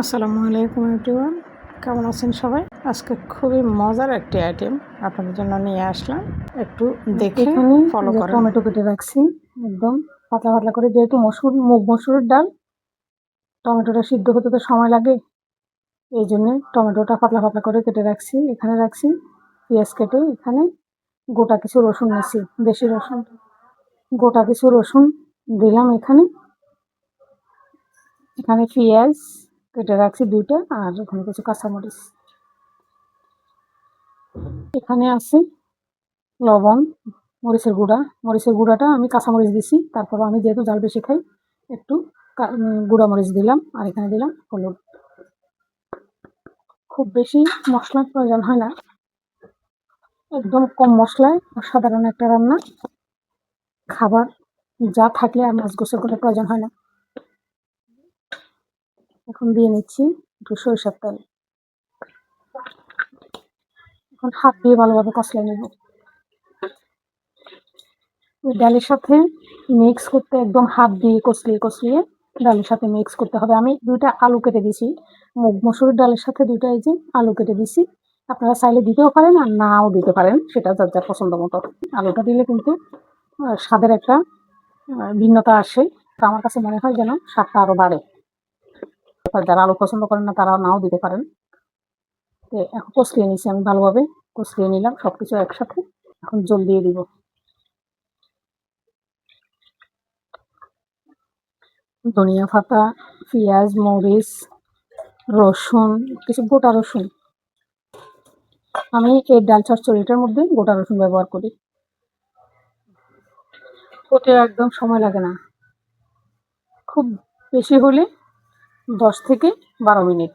আসসালামু আলাইকুম এভরিওয়ান, কেমন আছেন সবাই? আজকে খুবই মজার একটি আইটেম আপনাদের জন্য নিয়ে আসলাম, একটু দেখে এখানে ফলো যে করেন। টমেটো কেটে রাখছি একদম পাতলা পাতলা করে, যেহেতু মুগ মসুরের ডাল, টমেটোটা সিদ্ধ হতে তো সময় লাগে, এই জন্য টমেটোটা পাতলা পাতলা করে কেটে রাখছি। এখানে রাখছি পেঁয়াজ কেটে, এখানে গোটা কিছু রসুন নিছি, বেশি রসুন, গোটা কিছু রসুন দিলাম এখানে। এখানে পেঁয়াজ কেটে রাখছি দুইটা, আর ওখানে কিছু কাঁচামরিচ। এখানে আছে লবণ, মরিচের গুঁড়াটা আমি কাঁচামরিচ দিছি, তারপর আমি যেহেতু জাল বেশি খাই একটু গুঁড়া মরিচ দিলাম, আর এখানে দিলাম হলুদ। খুব বেশি মশলার প্রয়োজন হয় না, একদম কম মশলায় সাধারণ একটা রান্না। খাবার যা থাকলে আর মাছ গোছের কোনো প্রয়োজন হয় না। এখন দিয়ে নিচ্ছি একটু সরিষার তেল, এখন হাত দিয়ে ভালোভাবে কষলে নেব। ডালের সাথে মিক্স করতে একদম হাত দিয়ে কষলিয়ে ডালের সাথে মিক্স করতে হবে। আমি দুইটা আলু কেটে দিছি, মুগ মসুরের ডালের সাথে দুইটা এই যে আলু কেটে দিছি। আপনারা চাইলে দিতেও পারেন আর নাও দিতে পারেন, সেটা যার যার পছন্দ মতো। আলুটা দিলে কিন্তু স্বাদের একটা ভিন্নতা আসে, তো আমার কাছে মনে হয় যেন স্বাদটা আরো বাড়ে। যারা আলু পছন্দ করেন না তারা নাও দিতে পারেন। তো এখন কষলিয়ে নিছি, আমি ভালোভাবে কষলিয়ে নিলাম সবকিছু একসাথে। এখন জল দিয়ে দিব। ধনিয়া পাতা, পেঁয়াজ, মরিচ, রসুন, কিছু গোটা রসুন। আমি এই ডাল চচ্চড়িটার মধ্যে গোটা রসুন ব্যবহার করি। ওতে একদম সময় লাগে না, খুব বেশি হলে 10 থেকে 12 মিনিট।